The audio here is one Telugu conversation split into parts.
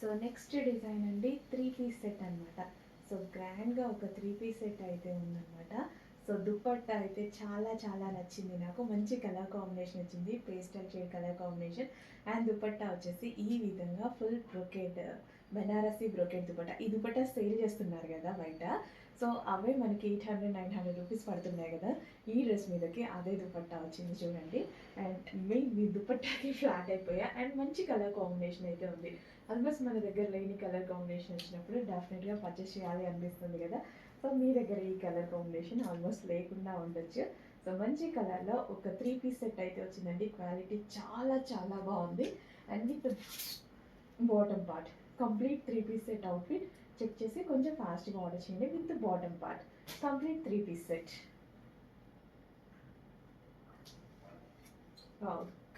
సో నెక్స్ట్ డిజైన్ అండి 3 పీస్ సెట్ అనమాట. సో గ్రాండ్గా ఒక 3 పీస్ సెట్ అయితే ఉందన్నమాట. సో దుపట్టా అయితే చాలా చాలా నచ్చింది నాకు. మంచి కలర్ కాంబినేషన్ వచ్చింది, pastel shade colour combination. And dupatta వచ్చేసి ఈ విధంగా full brocade, Banarasi brocade dupatta. ఈ దుపట్టా సేల్ చేస్తున్నారు కదా బయట. సో అవే మనకి 800-900 రూపీస్ పడుతున్నాయి కదా. ఈ డ్రెస్ మీదకి అదే దుపట్టా వచ్చింది చూడండి. అండ్ మీ దుపట్టాకి ఫ్లాట్ అయిపోయా. అండ్ మంచి కలర్ కాంబినేషన్ అయితే ఉంది. ఆల్మోస్ట్ మన దగ్గర లేని కలర్ కాంబినేషన్ వచ్చినప్పుడు డెఫినెట్గా పర్చేస్ చేయాలి అనిపిస్తుంది కదా. సో మీ దగ్గర ఈ కలర్ కాంబినేషన్ ఆల్మోస్ట్ లేకుండా ఉండొచ్చు. సో మంచి కలర్లో ఒక 3 పీస్ సెట్ అయితే వచ్చిందండి. క్వాలిటీ చాలా చాలా బాగుంది. And with bottom part complete 3 piece set outfit check చేసి కొంచెం ఫాస్ట్గా ఆర్డర్ చేయండి. With bottom part complete 3 piece set.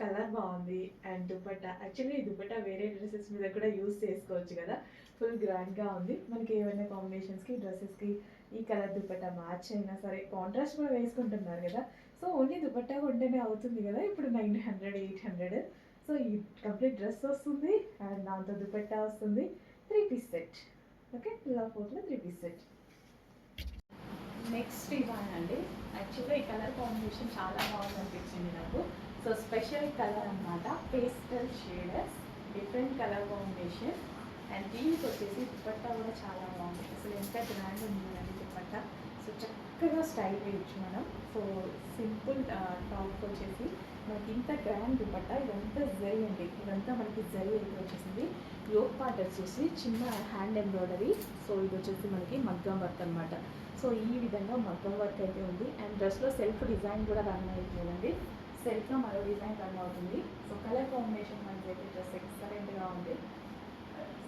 Colour బాగుంది. అండ్ దుపట్టా యాక్చువల్లీ ఈ దుపట్టా వేరే డ్రెస్సెస్ మీద కూడా యూస్ చేసుకోవచ్చు కదా. ఫుల్ గ్రాండ్గా ఉంది. మనకి ఏమైనా కాంబినేషన్స్కి డ్రెస్సెస్కి ఈ కలర్ దుపట్టా మ్యాచ్ అయినా సరే కాంట్రాస్ట్ కూడా వేసుకుంటున్నారు కదా. సో ఓన్లీ దుపట్టా కొంటేనే అవుతుంది కదా ఇప్పుడు 900-800. సో ఈ కంప్లీట్ డ్రెస్ వస్తుంది అండ్ దాంతో దుపట్టా వస్తుంది. 3 పీస్ సెట్. ఓకే, లవ్ ఫోర్లో 3 పీస్ సెట్. నెక్స్ట్ ఇవ్వాలండి. యాక్చువల్గా ఈ కలర్ కాంబినేషన్ చాలా బాగుంది అనిపించింది నాకు. సో స్పెషల్ కలర్ అనమాట, pastel shaders, different colour combination. And దీనికి వచ్చేసి దుపట్టా కూడా చాలా బాగుంది. అసలు ఎంత గ్రాండ్ ఉందండి దుపట్టా. సో చక్కగా స్టైల్ వేయచ్చు మనం. సో సింపుల్ టాప్ వచ్చేసి మనకి ఇంత గ్రాండ్ దుపట్టా. ఇదంతా జరీ అండి, ఇదంతా మనకి జరీ అయితే వచ్చేసింది. యోక్ పార్ట్ వచ్చేసి చిన్న హ్యాండ్ ఎంబ్రాయిడరీ. సో ఇది వచ్చేసి మనకి మగ్గం వర్క్ అనమాట. సో ఈ విధంగా మగ్గం వర్క్ అయితే ఉంది. అండ్ డ్రెస్లో సెల్ఫ్ డిజైన్ కూడా రన్ అవుతుందండి. సెల్ఫ్లో మరో డిజైన్ రన్ అవుతుంది. సో కలర్ కాంబినేషన్ మనకి అయితే డ్రెస్ ఎక్సలెంట్గా ఉంది.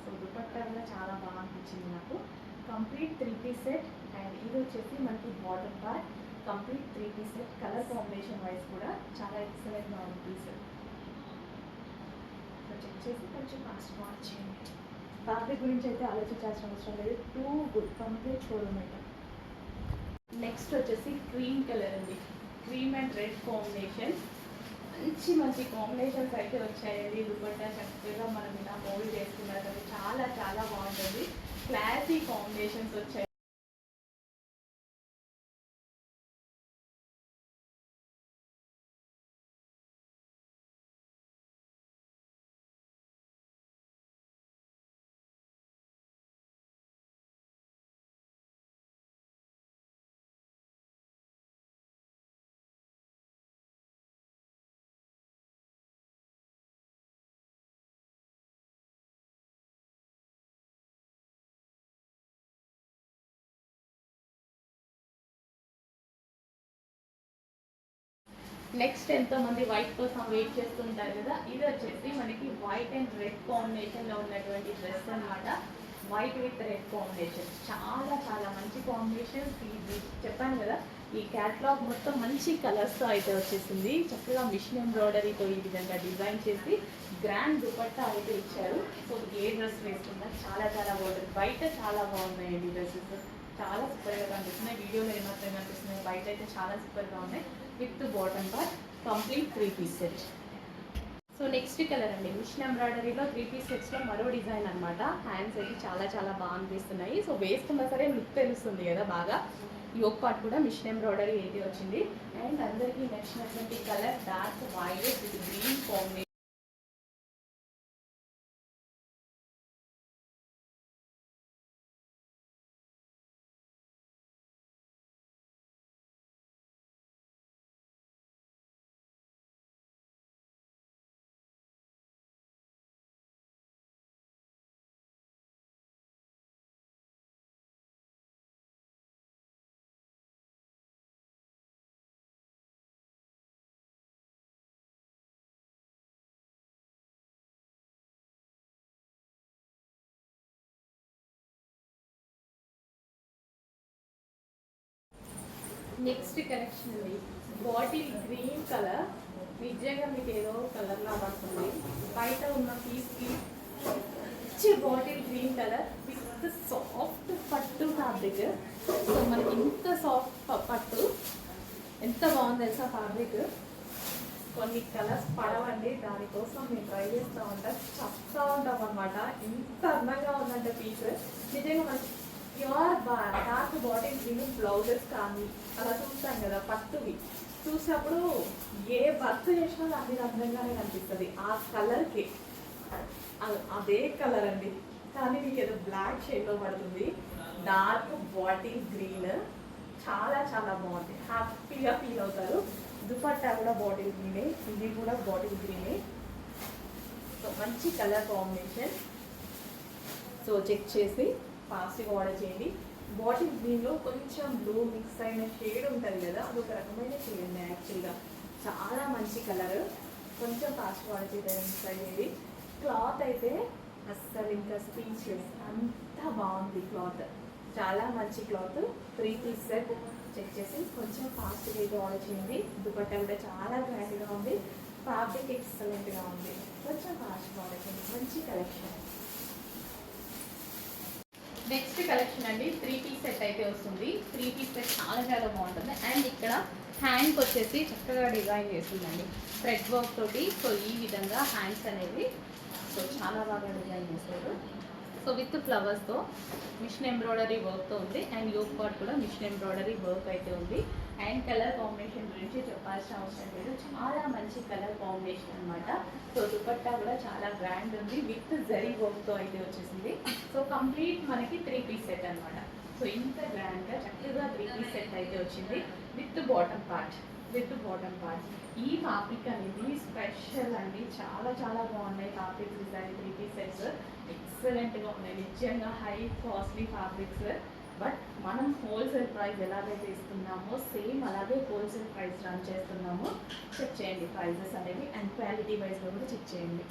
సో దుపట్టా కూడా చాలా బాగా అనిపించింది నాకు. Complete 3 piece set. అండ్ ఇది వచ్చేసి మనకి bottom part complete 3 piece set. Colour combination wise కూడా చాలా ఎక్సలెంట్గా ఉంది పీస్. సో చెక్ చేసి కొంచెం ఫాస్ట్ వాచ్ చేయండి. ఫ్యాబ్రిక్ గురించి అయితే ఆలోచించాల్సిన అవసరం లేదు. టూ గుడ్, కంప్లీట్ షోరూమ్ అయితే. నెక్స్ట్ వచ్చేసి క్రీమ్ కలర్ అండి. Cream and red combination. మంచి మంచి కాంబినేషన్స్ అయితే వచ్చాయండి. దుపట్టా చక్కగా మనం ఇలా మోల్డ్ చేసుకున్నారు కదా, చాలా చాలా బాగుంటుంది. క్లాసీ కాంబినేషన్స్ వచ్చాయి. నెక్స్ట్ ఎంతోమంది వైట్ కోసం వెయిట్ చేస్తుంటారు కదా. ఇది వచ్చేసి మనకి వైట్ అండ్ రెడ్ కాంబినేషన్లో ఉన్నటువంటి డ్రెస్ అనమాట. వైట్ విత్ రెడ్ కాంబినేషన్ చాలా చాలా మంచి కాంబినేషన్. ఇది చెప్పాను కదా, ఈ క్యాట్లాగ్ మొత్తం మంచి కలర్స్తో అయితే వచ్చేసింది. చక్కగా మిషన్ ఎంబ్రాయిడరీతో ఈ విధంగా డిజైన్ చేసి గ్రాండ్ దుపట్టా అయితే ఇచ్చారు. సో ఏ డ్రెస్ వేసుకున్నా చాలా చాలా బాగుంటుంది. బయట చాలా బాగున్నాయండి డ్రెస్సెస్, చాలా సూపర్గా కనిపిస్తున్నాయి. వీడియోలో ఏమాత్రం కనిపిస్తున్నాయి, బయట అయితే చాలా సూపర్గా ఉన్నాయి. With bottom part complete 3 piece set. So next colour అండి, మిషన్ ఎంబ్రాయిడరీలో 3 పీస్ సెట్స్లో మరో డిజైన్ అనమాట. హ్యాండ్స్ అయితే చాలా చాలా బాగా అనిపిస్తున్నాయి. సో వేసుకున్నా సరే లుక్ తెలుస్తుంది కదా బాగా. యోక్ పార్ట్ కూడా మిషన్ ఎంబ్రాయిడరీ అయితే వచ్చింది. అండ్ అందరికీ నచ్చినటువంటి colour dark violet with green combination. Next collection అండి, బాటిల్ గ్రీన్ కలర్. నిజంగా మీకు ఏదో కలర్లా పడుతుంది. బయట ఉన్న పీస్కి bottle green colour with soft పట్టు ఫ్యాబ్రిక్. సో మనకి ఇంత సాఫ్ట్ పట్టు ఎంత బాగుంది తెలుసా ఫ్యాబ్రిక్. కొన్ని కలర్స్ పడవండి, దానికోసం మేము ట్రై చేస్తూ ఉంటాం, చెప్తా ఉంటాం అనమాట. ఇంత అందంగా ఉందంటే పీస్ నిజంగా మనకి pure dark bottle green blouses కానీ అలా చూస్తాం కదా పట్టువి, చూసినప్పుడు ఏ వర్క్ చేసినా నాకు ఇది అందంగానే కనిపిస్తుంది. ఆ కలర్కి అదే కలర్ అండి, కానీ మీకు ఏదో బ్లాక్ షేడ్లో పడుతుంది. డార్క్ బాటిల్ గ్రీన్ చాలా చాలా బాగుంది, హ్యాపీగా ఫీల్ అవుతారు. దుపట్టా కూడా బాటిల్ గ్రీనే, ఇది కూడా బాటిల్ గ్రీనే. సో మంచి కలర్ కాంబినేషన్. సో చెక్ చేసి ఫాస్ట్గా ఆర్డర్ చేయండి. బాటిల్ గ్రీన్లో కొంచెం బ్లూ మిక్స్ అయిన షేడ్ ఉంటుంది కదా, అదొక రకమైన షేడ్ ఉంది యాక్చువల్గా. చాలా మంచి కలర్, కొంచెం ఫాస్ట్గా ఆర్డర్ చేయండి. క్లాత్ అయితే అస్సలు ఇంకా స్పీచ్లెస్, అంత బాగుంది క్లాత్, చాలా మంచి క్లాత్. 3 piece set. చెక్ చేసి కొంచెం ఫాస్ట్గా అయితే ఆర్డర్ చేయండి. దుపట్టా కూడా చాలా గ్రాండ్గా ఉంది, ఫ్యాబ్రిక్ ఎక్సలెంట్గా ఉంది. కొంచెం ఫాస్ట్గా ఆర్డర్ చేయండి. మంచి కలెక్షన్. నెక్స్ట్ కలెక్షన్ అండి, 3 పీస్ సెట్ అయితే వస్తుంది. 3 పీస్ సెట్ చాలా చాలా బాగుంటుంది. అండ్ ఇక్కడ హ్యాండ్కి వచ్చేసి చక్కగా డిజైన్ చేస్తుందండి థ్రెడ్ వర్క్ తోటి. సో ఈ విధంగా హ్యాండ్స్ అనేవి సో చాలా బాగా డిజైన్ చేశారు. సో విత్ ఫ్లవర్స్తో మిషన్ ఎంబ్రాయిడరీ వర్క్తో ఉంది. అండ్ యోక్ పార్ట్ కూడా మిషన్ ఎంబ్రాయిడరీ వర్క్ అయితే ఉంది. అండ్ కలర్ కాంబినేషన్ గురించి చెప్పాల్సిన అవసరం లేదు, చాలా మంచి కలర్ కాంబినేషన్ అనమాట. సో దుపట్టా కూడా చాలా గ్రాండ్ ఉంది, విత్ జరీ వర్క్తో అయితే వచ్చేసింది. సో కంప్లీట్ మనకి 3 పీస్ సెట్ అనమాట. సో ఇంత గ్రాండ్గా చక్కగా 3 పీస్ సెట్ అయితే వచ్చింది విత్ బాటమ్ పార్ట్. ఈ ఫ్యాబ్రిక్ అనేది స్పెషల్ అండి, చాలా చాలా బాగున్నాయి ఫ్యాబ్రిక్ డిజైన్. 3 పీస్ సెట్స్ ఎక్సలెంట్గా ఉన్నాయి, నిజంగా హై కాస్ట్లీ ఫ్యాబ్రిక్స్. బట్ మనం హోల్సేల్ ప్రైస్ ఎలాగైతే ఇస్తున్నామో సేమ్ అలాగే హోల్సేల్ ప్రైస్ రన్ చేస్తున్నాము. చెక్ చేయండి ప్రైజెస్ అనేవి, అండ్ క్వాలిటీ వైజ్లో కూడా చెక్ చేయండి.